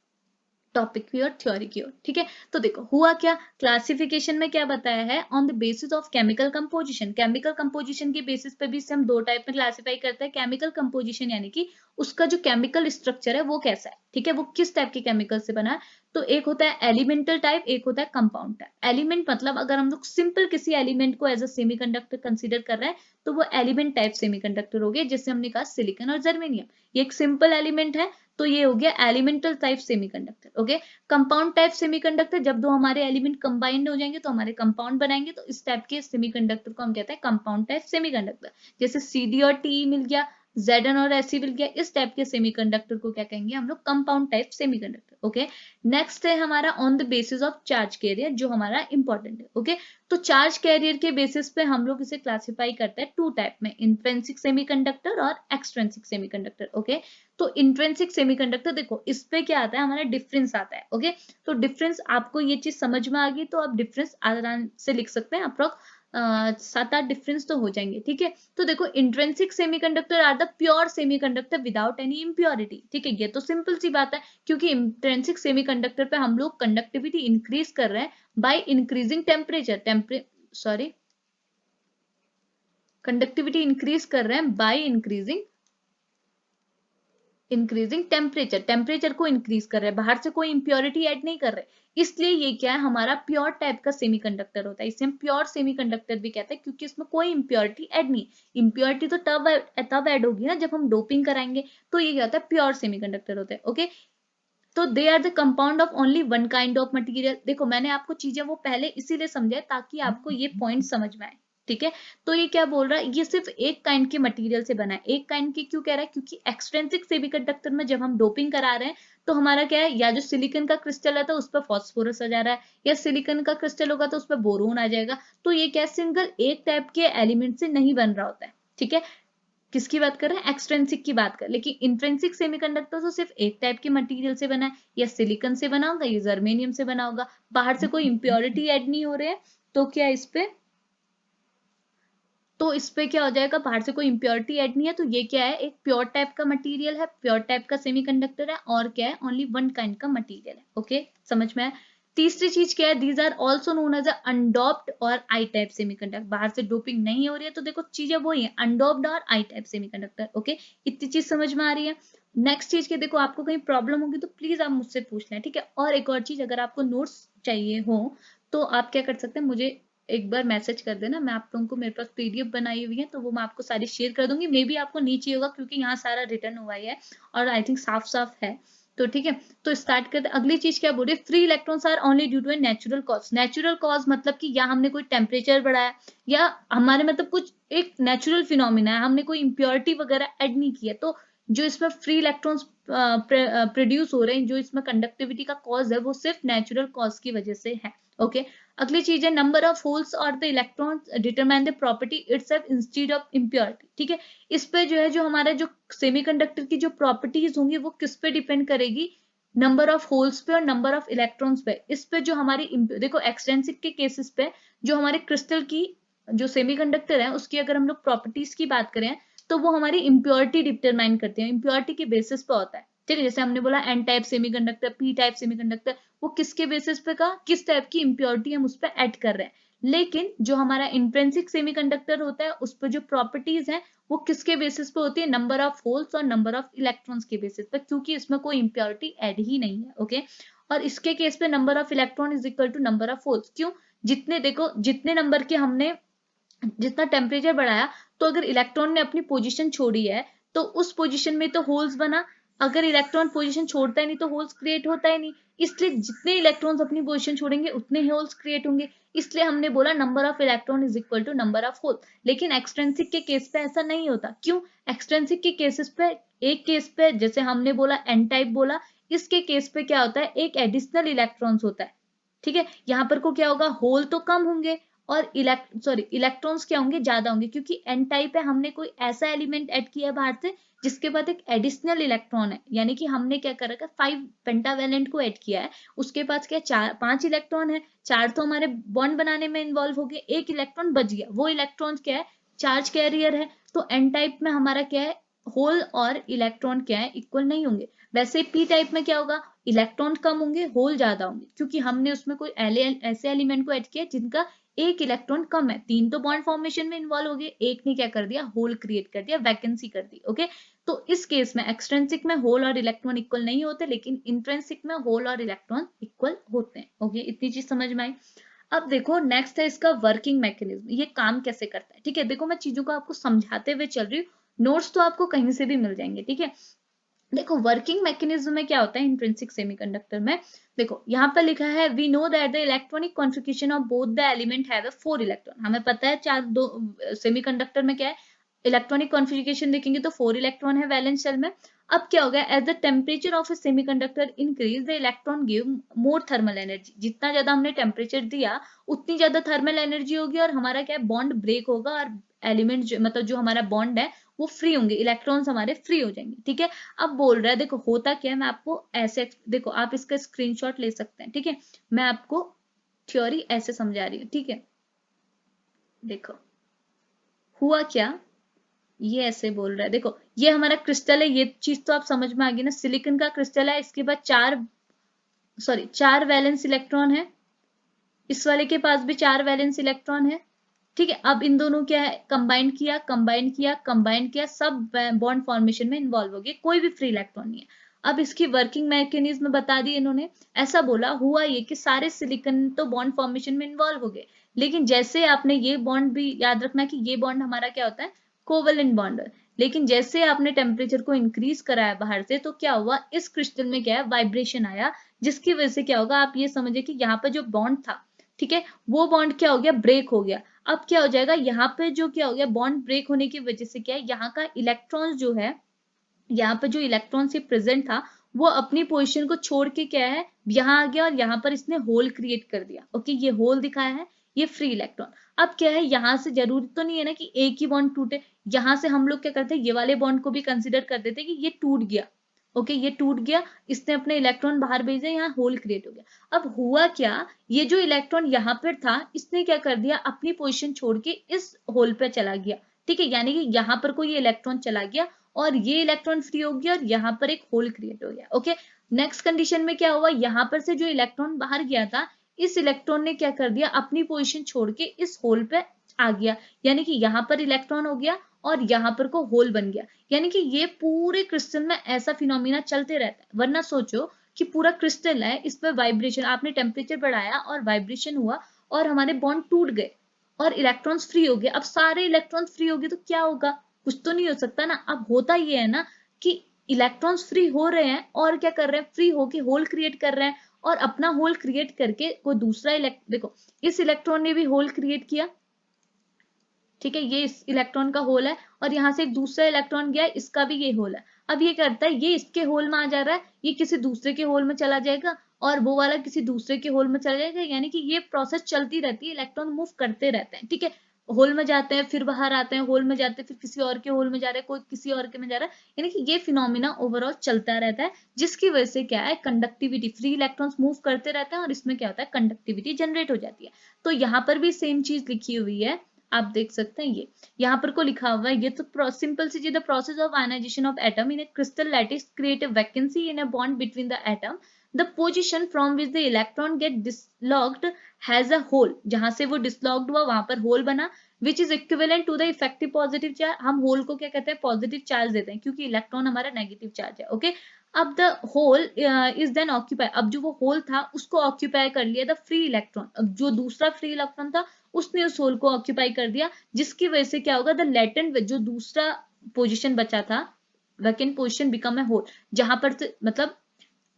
टॉपिक की और थ्योरी की ओर। ठीक है, तो देखो हुआ क्या, क्लासिफिकेशन में क्या बताया है, on the basis of chemical composition, chemical composition के बेसिस पे भी इसे हम 2 टाइप में क्लासिफाई करते हैं। केमिकल कंपोजिशन यानी कि उसका जो केमिकल स्ट्रक्चर है वो कैसा है, ठीक है, वो किस टाइप के केमिकल से बना है। तो एक होता है एलिमेंटल टाइप, एक होता है कंपाउंड टाइप। एलिमेंट मतलब अगर हम लोग सिंपल किसी एलिमेंट को एज अ सेमीकंडक्टर कंसीडर कर रहे हैं तो वो एलिमेंट टाइप सेमीकंडक्टर हो गए, जैसे हमने कहा सिलिकॉन और जर्मेनियम, ये एक सिंपल एलिमेंट है तो ये हो गया elemental type semiconductor. Okay, compound type semiconductor, जब दो हमारे एलिमेंट कंबाइंड हो जाएंगे तो हमारे कंपाउंड बनाएंगे, तो इस टाइप के सेमीकंडक्टर को हम कहते हैं कंपाउंड टाइप सेमीकंडक्टर। जैसे CD और TE मिल गया, Zn और Se मिल गया, इस टाइप के सेमीकंडक्टर को क्या कहेंगे हम लोग, compound type semiconductor. Okay, next है हमारा on the basis of charge carrier, जो हमारा इंपॉर्टेंट है। ओके, तो चार्ज कैरियर के बेसिस पे हम लोग इसे क्लासिफाई करते हैं टू टाइप में, इंट्रिंसिक सेमीकंडक्टर और एक्सट्रिंसिक सेमीकंडक्टर। ओके, तो इंट्रिंसिक सेमीकंडक्टर देखो इस पे क्या आता है, हमारा डिफरेंस आता है। ओके, तो डिफरेंस आपको ये चीज समझ में आ गई तो आप डिफरेंस आराम से लिख सकते हैं, अप्रोक्स 7-8 डिफरेंस तो हो जाएंगे। ठीक है, तो देखो intrinsic semiconductor are the pure semiconductor without any impurity. ठीक है, ये तो सिंपल सी बात है, क्योंकि इंट्रिंसिक सेमीकंडक्टर पे हम लोग कंडक्टिविटी इंक्रीज कर रहे हैं by increasing temperature, sorry, conductivity increase कर रहे हैं बाय इंक्रीजिंग टेम्परेचर को इंक्रीज कर रहे हैं, बाहर से कोई इंप्योरिटी ऐड नहीं कर रहे, इसलिए ये क्या है, हमारा प्योर टाइप का सेमीकंडक्टर होता है। इसे हम प्योर सेमीकंडक्टर भी कहते हैं, क्योंकि इसमें कोई इंप्योरिटी ऐड नहीं। इंप्योरिटी तो तब ऐड होगी ना जब हम डोपिंग कराएंगे, तो ये क्या होता है, प्योर सेमीकंडक्टर होता है। ओके, तो they are the compound of only one kind of material. देखो मैंने आपको चीजें वो पहले इसीलिए समझाया ताकि आपको ये पॉइंट समझ में आए। ठीक है, तो ये क्या बोल रहा है, ये सिर्फ एक काइंड के मटेरियल से बना है। एक काइंड की क्यों कह रहा है, क्योंकि एक्सट्रिंसिक सेमीकंडक्टर में जब हम डोपिंग करा रहे हैं तो हमारा क्या है, या जो सिलिकॉन का क्रिस्टल है तो उस पर फास्फोरस आ जा रहा है, या सिलिकॉन का क्रिस्टल होगा तो उस पर बोरोन आ जाएगा। तो ये क्या, सिंगल एक टाइप के एलिमेंट से नहीं बन रहा होता है। ठीक है, किसकी बात कर रहे हैं, एक्सट्रिंसिक की बात कर, लेकिन इंट्रिंसिक सेमीकंडक्टर तो सिर्फ एक टाइप के मटेरियल से बना है, या सिलिकॉन से बना होगा या जर्मेनियम से बना होगा, बाहर से कोई इंप्योरिटी ऐड नहीं हो रहे हैं, तो क्या इस पे क्या हो जाएगा, बाहर से कोई इंप्योरिटी ऐड नहीं है, तो ये क्या है, एक प्योर टाइप का मटेरियल है, प्योर टाइप का सेमीकंडक्टर है, और क्या है, ओनली वन काइंड का मटेरियल है। ओके, समझ में आया। तीसरी चीज क्या है, these are also known as undoped और आई टाइप सेमीकंडक्टर, बाहर से डोपिंग नहीं हो रही है, तो देखो चीजें वही है, अनडोप्ड और आई टाइप सेमीकंडक्टर। ओके, इतनी चीज समझ में आ रही है। नेक्स्ट चीज के देखो, आपको कहीं प्रॉब्लम होगी तो प्लीज आप मुझसे पूछ लें। ठीक है, और एक और चीज, अगर आपको नोट्स चाहिए हो तो आप क्या कर सकते हैं, मुझे एक बार मैसेज कर देना, मैं आप लोगों को, मेरे पास PDF बनाई हुई है तो वो मैं आपको सारी शेयर कर दूंगी। मे बी आपको नीचे होगा क्योंकि यहाँ सारा रिटर्न हुआ है और आई थिंक साफ साफ है। तो ठीक है, तो स्टार्ट करते। अगली चीज क्या बोल रही है, free electrons are only due to a natural cause. Natural cause मतलब कि या हमने कोई टेम्परेचर बढ़ाया, या हमारे मतलब कुछ एक नेचुरल फिनोमिना है, हमने कोई इंप्योरिटी वगैरह ऐड नहीं किया, तो जो इसमें फ्री इलेक्ट्रॉन्स प्रोड्यूस हो रहे हैं, जो इसमें कंडक्टिविटी का कॉज है, वो सिर्फ नेचुरल कॉज की वजह से है। ओके, अगली चीज है, नंबर ऑफ होल्स और the electrons determine the property itself instead of impurity. ठीक है, इस पे जो है, जो हमारा जो सेमीकंडक्टर की जो प्रॉपर्टीज होंगी वो किस पे डिपेंड करेगी, नंबर ऑफ होल्स पे और नंबर ऑफ इलेक्ट्रॉन्स पे। इस पे जो हमारी देखो एक्सटेंसिक के केसेस पे जो हमारे क्रिस्टल की जो सेमीकंडक्टर है उसकी अगर हम लोग प्रॉपर्टीज की बात करें तो वो हमारी इम्प्योरिटी डिटरमाइन करते हैं, इम्प्योरिटी के बेसिस पे होता है। ठीक है, जैसे हमने बोला N type semiconductor, P type semiconductor, वो किसके बेसिस पे का, किस टाइप की इम्प्योरिटी हम उस पर ऐड कर रहे हैं। लेकिन जो हमारा इंट्रिंसिक सेमीकंडक्टर होता है उस पर जो प्रॉपर्टीज है वो किसके बेसिस पे होती है, नंबर ऑफ होल्स और नंबर ऑफ इलेक्ट्रॉन्स के बेसिस पे, क्योंकि इसमें कोई इम्प्योरिटी ऐड ही नहीं है। ओके, और इसके केस पे number of electron is equal to number of holes. क्यों, जितने देखो जितने नंबर के हमने जितना टेम्परेचर बढ़ाया, तो अगर इलेक्ट्रॉन ने अपनी पोजीशन छोड़ी है तो उस पोजीशन में तो होल्स बना, अगर इलेक्ट्रॉन पोजीशन छोड़ता ही नहीं तो होल्स क्रिएट होता ही नहीं, इसलिए जितने इलेक्ट्रॉन्स अपनी पोजीशन छोड़ेंगे उतने ही होल्स क्रिएट होंगे, इसलिए हमने बोला number of electron is equal to number of hole. लेकिन एक्सट्रिंसिक के केस पे ऐसा नहीं होता। क्यों, एक्सट्रिंसिक के केसेस पे, एक केस पे जैसे हमने बोला एन टाइप बोला, इसके केस पे क्या होता है, एक एडिशनल इलेक्ट्रॉन्स होता है। ठीक है, यहाँ पर को क्या होगा, होल तो कम होंगे और इलेक्ट्रॉन्स क्या होंगे, ज्यादा होंगे, क्योंकि एन टाइप है, हमने कोई ऐसा एलिमेंट ऐड किया है बाहर से जिसके बाद एक एडिशनल इलेक्ट्रॉन है, यानी कि हमने क्या कर रखा है, 5 पेंटावेलेंट को ऐड किया है, उसके पास क्या 5 इलेक्ट्रॉन है, 4 तो हमारे बॉन्ड बनाने में इन्वॉल्व हो गए, एक इलेक्ट्रॉन बच गया, वो इलेक्ट्रॉन क्या है, चार्ज कैरियर है। तो एन टाइप में हमारा क्या है, होल और इलेक्ट्रॉन क्या है, इक्वल नहीं होंगे। वैसे पी टाइप में क्या होगा, इलेक्ट्रॉन कम होंगे, होल ज्यादा होंगे, क्योंकि हमने उसमें कोई ऐसे एलिमेंट को ऐड किया जिनका एक इलेक्ट्रॉन कम है, 3 तो बॉन्ड फॉर्मेशन में इन्वॉल्व हो गए, एक ने क्या कर दिया, होल क्रिएट कर दिया, वैकेंसी कर दी। ओके, तो इस केस में एक्सट्रिंसिक में होल और इलेक्ट्रॉन इक्वल नहीं होते, लेकिन इंट्रिंसिक में होल और इलेक्ट्रॉन इक्वल होते हैं। ओके, इतनी चीज समझ में आई। अब देखो नेक्स्ट है इसका वर्किंग मैकेनिज्म, ये काम कैसे करता है। ठीक है, देखो मैं चीजों को आपको समझाते हुए चल रही हूँ, नोट्स तो आपको कहीं से भी मिल जाएंगे। ठीक है, देखो वर्किंग मैकेनिज्म में क्या होता है इंट्रिंसिक सेमीकंडक्टर में, देखो यहाँ पर लिखा है we know that the electronic configuration of both the element have 4 electron, हमें पता है चार दो सेमीकंडक्टर में क्या है इलेक्ट्रॉनिक कॉन्फ़िगरेशन देखेंगे तो 4 इलेक्ट्रॉन है वैलेंस शेल में। अब क्या होगा as the temperature of a semiconductor increase the electron give more thermal energy, जितना ज्यादा हमने टेम्परेचर दिया उतनी ज्यादा थर्मल एनर्जी होगी और हमारा क्या है बॉन्ड ब्रेक होगा और एलिमेंट मतलब जो हमारा बॉन्ड है वो फ्री होंगे, इलेक्ट्रॉन्स हमारे फ्री हो जाएंगे। ठीक है, अब बोल रहा है देखो होता क्या है, मैं आपको ऐसे देखो आप इसका स्क्रीनशॉट ले सकते हैं। ठीक है, मैं आपको थ्योरी ऐसे समझा रही हूँ। ठीक है, देखो हुआ क्या, ये ऐसे बोल रहा है, देखो ये हमारा क्रिस्टल है, ये चीज तो आप समझ में आ गई ना, सिलिकॉन का क्रिस्टल है, इसके बाद चार वैलेंस इलेक्ट्रॉन है, इस वाले के पास भी 4 वैलेंस इलेक्ट्रॉन है। ठीक है, अब इन दोनों क्या है कंबाइन किया, सब बॉन्ड फॉर्मेशन में इन्वॉल्व हो गए, कोई भी फ्री इलेक्ट्रॉन नहीं है। अब इसकी वर्किंग मैकेनिज्म बता दी इन्होंने, ऐसा बोला हुआ ये कि सारे सिलिकॉन तो बॉन्ड फॉर्मेशन में इन्वॉल्व हो गए, लेकिन जैसे आपने ये बॉन्ड भी याद रखना कि ये बॉन्ड हमारा क्या होता है कोवेलेंट बॉन्ड, लेकिन जैसे आपने टेम्परेचर को इंक्रीज कराया बाहर से तो क्या हुआ इस क्रिस्टल में क्या है वाइब्रेशन आया, जिसकी वजह से क्या होगा आप ये समझे कि यहाँ पर जो बॉन्ड था, ठीक है, वो बॉन्ड क्या हो गया ब्रेक हो गया। अब क्या हो जाएगा यहाँ पे जो क्या हो गया बॉन्ड ब्रेक होने की वजह से क्या है यहाँ का इलेक्ट्रॉन जो है, यहाँ पर जो इलेक्ट्रॉन से प्रेजेंट था वो अपनी पोजीशन को छोड़ के क्या है यहाँ आ गया और यहाँ पर इसने होल क्रिएट कर दिया। ओके, ये होल दिखाया है, ये फ्री इलेक्ट्रॉन। अब क्या है यहाँ से जरूरी तो नहीं है ना कि एक ही बॉन्ड टूटे, यहाँ से हम लोग क्या करते हैं ये वाले बॉन्ड को भी कंसिडर कर देते कि ये टूट गया। ओके, ये टूट गया, इसने अपने इलेक्ट्रॉन बाहर भेजे, यहाँ होल क्रिएट हो गया। अब हुआ क्या, ये जो इलेक्ट्रॉन यहाँ पर था इसने क्या कर दिया अपनी पोजिशन छोड़ के इस होल पे चला गया। ठीक है, यानी कि यहाँ पर कोई इलेक्ट्रॉन चला गया और ये इलेक्ट्रॉन फ्री हो गया और यहाँ पर एक होल क्रिएट हो गया। ओके, नेक्स्ट कंडीशन में क्या हुआ यहाँ पर से जो इलेक्ट्रॉन बाहर गया था इस इलेक्ट्रॉन ने क्या कर दिया अपनी पोजीशन छोड़ के इस होल पे आ गया, यानी कि यहाँ पर इलेक्ट्रॉन हो गया और यहाँ पर को होल बन गया। यानी कि ये पूरे क्रिस्टल में ऐसा फिनोमिना चलते रहता है, वरना सोचो कि पूरा क्रिस्टल है इसमें वाइब्रेशन, आपने टेम्परेचर बढ़ाया और वाइब्रेशन हुआ और हमारे बॉन्ड टूट गए और इलेक्ट्रॉन्स फ्री हो गए। अब सारे इलेक्ट्रॉन्स फ्री हो गए तो क्या होगा, कुछ तो नहीं हो सकता ना। अब होता ये है ना कि इलेक्ट्रॉन्स फ्री हो रहे हैं और क्या कर रहे हैं फ्री होके होल क्रिएट कर रहे हैं और अपना होल क्रिएट करके कोई दूसरा देखो इस इलेक्ट्रॉन ने भी होल क्रिएट किया। ठीक है, ये इस इलेक्ट्रॉन का होल है और यहाँ से एक दूसरा इलेक्ट्रॉन गया, इसका भी ये होल है। अब ये करता है ये इसके होल में आ जा रहा है, ये किसी दूसरे के होल में चला जाएगा और वो वाला किसी दूसरे के होल में चला जाएगा, यानी कि ये प्रोसेस चलती रहती है, इलेक्ट्रॉन मूव करते रहते हैं। ठीक है, होल में जाते हैं फिर बाहर आते हैं, होल में जाते हैं फिर किसी और के होल में जा रहे हैं, कोई किसी और के में जा रहा है, यानी कि ये फिनोमिना ओवरऑल चलता रहता है, जिसकी वजह से क्या है कंडक्टिविटी, फ्री इलेक्ट्रॉन्स मूव करते रहते हैं और इसमें क्या होता है कंडक्टिविटी जनरेट हो जाती है। तो यहाँ पर भी सेम चीज लिखी हुई है, आप देख सकते हैं ये यहाँ पर को लिखा हुआ है, ये तो सिंपल सी चीज, the process of ionization of atom in a crystal lattice create a vacancy in a bond between the atom, the position from which the electron get dislodged has a hole, जहां से वो डिसलॉग्ड हुआ वहां पर whole बना, which is equivalent to the effective positive charge, हम whole को क्या कहते हैं पॉजिटिव चार्ज देते हैं क्योंकि इलेक्ट्रॉन हमारा नेगेटिव चार्ज है। ओके, अब the hole is then occupy, अब जो वो होल था उसको ऑक्यूपाई कर लिया द फ्री इलेक्ट्रॉन, अब जो दूसरा फ्री इलेक्ट्रॉन था उसने उस होल को ऑक्यूपाई कर दिया, जिसकी वजह से क्या होगा द लेटेंट जो दूसरा पोजीशन बचा था vacant position become a hole, जहां पर मतलब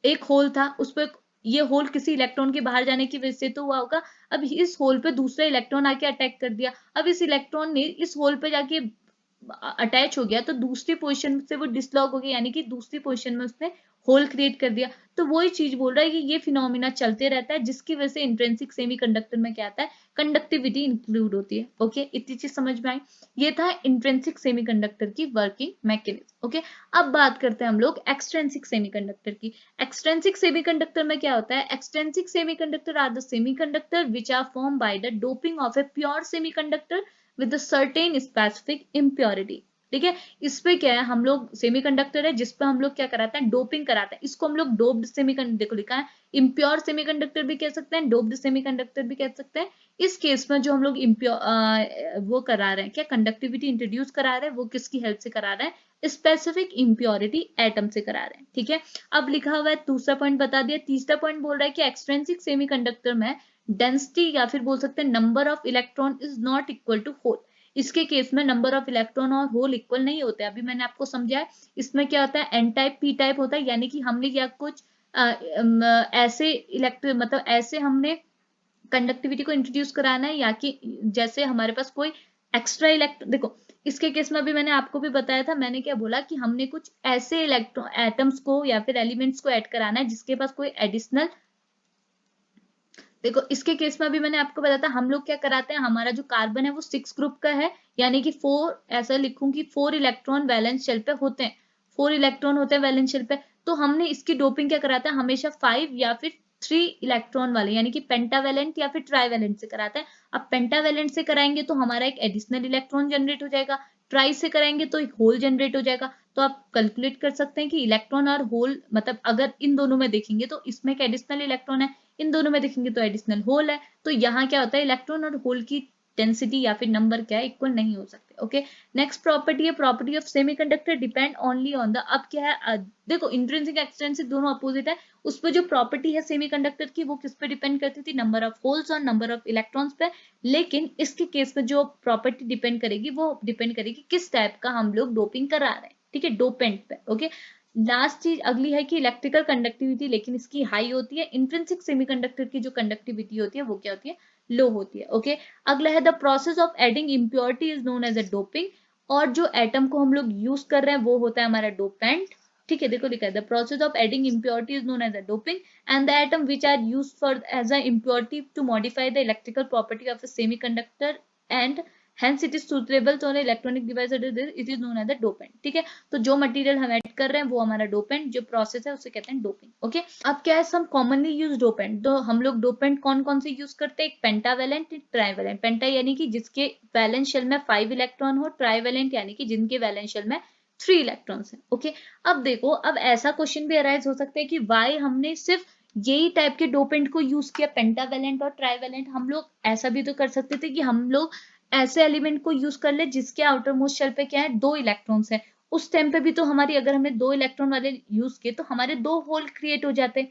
एक होल था उस पर ये होल किसी इलेक्ट्रॉन के बाहर जाने की वजह से तो हुआ होगा, अब इस होल पे दूसरा इलेक्ट्रॉन आके अटैक कर दिया, अब इस इलेक्ट्रॉन ने इस होल पे जाके अटैच हो गया तो दूसरी पोजीशन से वो डिसलॉग हो गया, यानी कि दूसरी पोजीशन में उसने होल क्रिएट कर दिया। तो वही चीज बोल रहा है कि ये फिनोमिना चलते रहता है, जिसकी वजह से इंट्रिंसिक सेमीकंडक्टर में क्या आता है कंडक्टिविटी इंक्लूड होती है। ओके, इतनी चीज समझ में आई, ये था इंट्रिंसिक सेमीकंडक्टर की वर्किंग मैकेनिज्म। ओके, अब बात करते हैं हम लोग एक्सट्रिंसिक सेमीकंडक्टर की। एक्सट्रिंसिक सेमीकंडक्टर में क्या होता है, extrinsic semiconductor are the semiconductor which are formed by the doping of a pure semiconductor with certain specific impurity. ठीक है, इस पे क्या है हम लोग सेमीकंडक्टर है जिस पे हम लोग क्या कराते हैं डोपिंग कराते हैं, इसको हम लोग डोप्ड सेमीकंडक्टर, देखो लिखा है इम्प्योर सेमीकंडक्टर भी कह सकते हैं डोप्ड सेमीकंडक्टर भी कह सकते हैं। इस केस में जो हम लोग इम्प्योर वो करा रहे हैं क्या कंडक्टिविटी इंट्रोड्यूस करा रहे हैं, वो किसकी हेल्प से करा रहे हैं स्पेसिफिक इम्प्योरिटी एटम से करा रहे हैं। ठीक है, अब लिखा हुआ है दूसरा पॉइंट बता दिया, तीसरा पॉइंट बोल रहा है कि एक्सट्रिंसिक सेमीकंडक्टर में डेंसिटी या फिर बोल सकते हैं number of electron is not equal to hole, इसके केस में नंबर ऑफ इलेक्ट्रॉन और होल इक्वल नहीं होते। अभी मैंने आपको समझाया इसमें क्या होता है, एन टाइप पी टाइप होता है, यानी कि हमने क्या कुछ ऐसे मतलब ऐसे हमने कंडक्टिविटी को इंट्रोड्यूस कराना है, या कि जैसे हमारे पास कोई एक्स्ट्रा देखो इसके केस में अभी मैंने आपको भी बताया था, मैंने क्या बोला कि हमने कुछ ऐसे इलेक्ट्रॉन एटम्स को या फिर एलिमेंट्स को ऐड कराना है जिसके पास कोई एडिशनल, देखो इसके केस में अभी मैंने आपको बताया था हम लोग क्या कराते हैं, हमारा जो कार्बन है वो 6 ग्रुप का है, यानी कि 4, ऐसा लिखूंगी 4 इलेक्ट्रॉन वैलेंस शेल पे होते हैं, 4 इलेक्ट्रॉन होते हैं वैलेंस शेल पे। तो हमने इसकी डोपिंग क्या कराते हैं, हमेशा 5 या फिर 3 इलेक्ट्रॉन वाले, यानी कि पेंटावैलेंट या फिर ट्राईवैलेंट से कराते हैं। अब पेंटावैलेंट से कराएंगे तो हमारा एक एडिशनल इलेक्ट्रॉन जनरेट हो जाएगा, ट्राई से कराएंगे तो एक होल जनरेट हो जाएगा। तो आप कैलकुलेट कर सकते हैं कि इलेक्ट्रॉन और होल, मतलब अगर इन दोनों में देखेंगे तो इसमें एक एडिशनल इलेक्ट्रॉन है, इन दोनों में देखेंगे तो एडिशनल होल है। तो यहाँ क्या होता है, इलेक्ट्रॉन और होल की डेंसिटी या फिर नंबर क्या है, इक्वल नहीं हो सकते। ओके, नेक्स्ट प्रॉपर्टी है property of semiconductor depend only on the, अब क्या है देखो इंट्रिंसिक एक्सट्रिंसिक दोनों अपोजिट है, उस पर जो प्रॉपर्टी है सेमीकंडक्टर की वो किस पे डिपेंड करती थी, नंबर ऑफ होल्स और नंबर ऑफ इलेक्ट्रॉन्स पे। लेकिन इसके केस में जो प्रॉपर्टी डिपेंड करेगी वो डिपेंड करेगी किस टाइप का हम लोग डोपिंग करा रहे हैं, ठीक है, डोपेंट पे। ओके, लास्ट चीज अगली है कि इलेक्ट्रिकल कंडक्टिविटी, लेकिन इसकी हाई होती है। इंट्रिंसिक सेमीकंडक्टर की जो कंडक्टिविटी होती है वो क्या होती है, लो होती है। ओके, अगला है the process of adding impurity is known as a doping, और जो एटम को हम लोग यूज कर रहे हैं वो होता है हमारा डोपेंट, ठीक है। देखो लिखा है the process of adding impurity is known as a doping and the atom which are used for as a impurity to modify the electrical property of a semiconductor and hence it is suitable to an electronic device, it is known as a dopant, ठीक है। तो जो material हम add कर रहे हैं वो हमारा डोपेंट, जो प्रोसेस है उसे कहते हैं डोपिंग। ओके, अब क्या है, सम कॉमनली यूज डोपेंट, तो हम लोग डोपेंट कौन कौन से यूज करते हैं, एक पेंटावैलेंट, एक ट्राईवैलेंट। पेंटा यानी कि जिसके वैलेंस शेल में 5 इलेक्ट्रॉन हो, ट्राईवैलेंट यानी कि जिनके वैलेंस शेल में 3 इलेक्ट्रॉन्स हैं। ओके, अब देखो, अब ऐसा क्वेश्चन भी अराइज हो सकता है कि वाई हमने सिर्फ यही टाइप के डोपेंट को यूज किया, पेंटावैलेंट और ट्राईवैलेंट। हम लोग ऐसा भी तो कर सकते थे कि हम लोग ऐसे एलिमेंट को यूज कर ले जिसके आउटर मोस्ट शेल पे क्या है, 2 इलेक्ट्रॉन्स है। उस टाइम पे भी तो हमारी, अगर हमने 2 इलेक्ट्रॉन वाले यूज किए तो हमारे 2 होल क्रिएट हो जाते।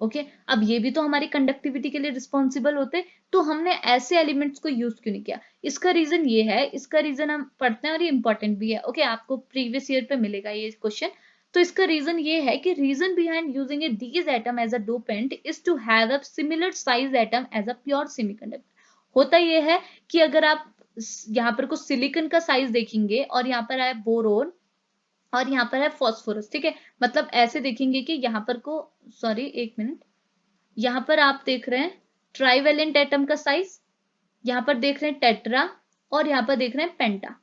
ओके, अब ये भी तो हमारी कंडक्टिविटी के लिए रिस्पॉन्सिबल होते, तो हमने ऐसे एलिमेंट्स को यूज क्यों नहीं किया। इसका रीजन ये है, इसका रीजन हम पढ़ते हैं और ये इंपॉर्टेंट भी है। ओके, आपको प्रीवियस ईयर पे मिलेगा ये क्वेश्चन। तो इसका रीजन ये है कि reason behind using a these atom as a dopant is to have a similar size atom as a pure semiconductor. होता ये है कि अगर आप यहाँ पर कुछ सिलिकॉन का साइज देखेंगे और यहाँ पर है बोरोन और यहाँ पर है फॉस्फोरस, ठीक है, मतलब ऐसे देखेंगे कि यहाँ पर को, सॉरी एक मिनट, यहाँ पर आप देख रहे हैं ट्राईवैलेंट एटम का साइज, यहाँ पर देख रहे हैं टेट्रा, और यहाँ पर देख रहे हैं पेंटा।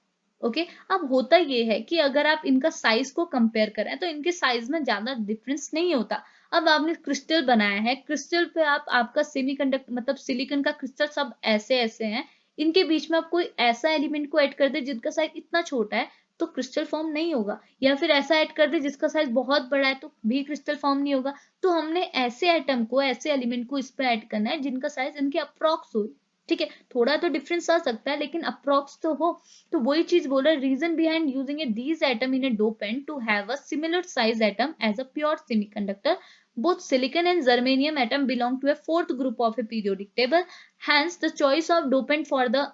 ओके, अब होता ये है कि अगर आप इनका साइज को कंपेयर करें तो इनके साइज में ज्यादा डिफरेंस नहीं होता। अब आपने क्रिस्टल बनाया है, क्रिस्टल पे आप आपका सेमीकंडक्टर मतलब सिलिकॉन का क्रिस्टल सब ऐसे ऐसे हैं, इनके बीच में आप कोई ऐसा एलिमेंट को ऐड कर दे जिनका साइज इतना छोटा है तो क्रिस्टल फॉर्म नहीं होगा, या फिर ऐसा ऐड कर दे जिसका साइज बहुत बड़ा है तो भी क्रिस्टल फॉर्म नहीं होगा। तो हमने ऐसे एटम को, ऐसे एलिमेंट को इस पे ऐड करना है जिनका साइज इनके अप्रॉक्स हो, ठीक है। थोड़ा तो डिफरेंस आ सकता है लेकिन अप्रॉक्स तो हो। तो वही चीज बोला, reason behind using a these atom in a dopant to have a similar size atom as a pure semiconductor, both silicon and germanium atom belong to a fourth group of a periodic table, hence the choice of dopant for the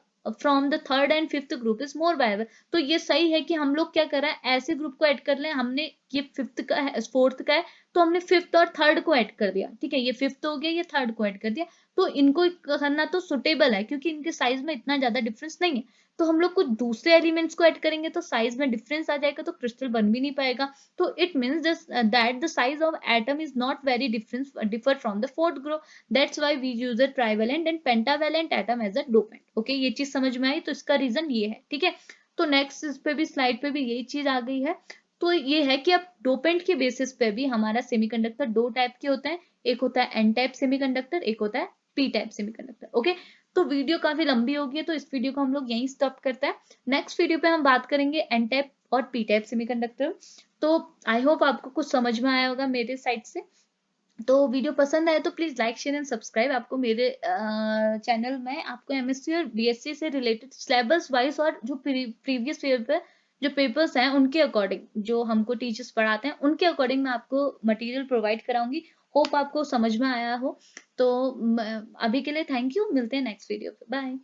from the third and fifth group is more viable। तो ये सही है कि हम लोग क्या कर रहे हैं, ऐसे ग्रुप को ऐड कर लें, हमने ये फिफ्थ का है, फोर्थ का है, तो हमने फिफ्थ और थर्ड को ऐड कर दिया, ठीक है, ये फिफ्थ हो गया, ये थर्ड को ऐड कर दिया। तो इनको करना तो सुटेबल है क्योंकि इनके साइज में इतना ज्यादा डिफरेंस नहीं है। तो हम लोग कुछ दूसरे एलिमेंट्स को ऐड करेंगे तो साइज में डिफरेंस आ जाएगा, तो क्रिस्टल बन भी नहीं पाएगा। तो it means that the size of atom is not very differ from the fourth group, that's why we use a trivalent and pentavalent atom as a dopant. Okay, ये चीज समझ में आई, तो इसका रीजन ये है, ठीक है। तो नेक्स्ट इस पे भी स्लाइड पे भी यही चीज आ गई है। तो ये है कि अब डोपेंट के बेसिस पे भी हमारा सेमीकंडक्टर 2 टाइप के होते हैं, एक होता है एन टाइप सेमीकंडक्टर, एक होता है पी टाइप सेमीकंडक्टर। ओके, तो वीडियो काफी लंबी होगी तो इस वीडियो को हम लोग यहीं स्टॉप करते हैं। नेक्स्ट वीडियो पे हम बात करेंगे एन टाइप और पी टाइप सेमीकंडक्टर। तो आई होप आपको कुछ समझ में आया होगा मेरे साइड से। तो वीडियो पसंद आए तो please like share and subscribe. आपको मेरे चैनल में आपको एमएससी और बीएससी से रिलेटेड सिलेबस वाइज और जो प्रीवियस ईयर पे जो पेपर्स हैं उनके अकॉर्डिंग, जो हमको टीचर्स पढ़ाते हैं उनके अकॉर्डिंग मैं आपको मटेरियल प्रोवाइड कराऊंगी। होप आपको समझ में आया हो। तो अभी के लिए थैंक यू, मिलते हैं नेक्स्ट वीडियो पे, बाय।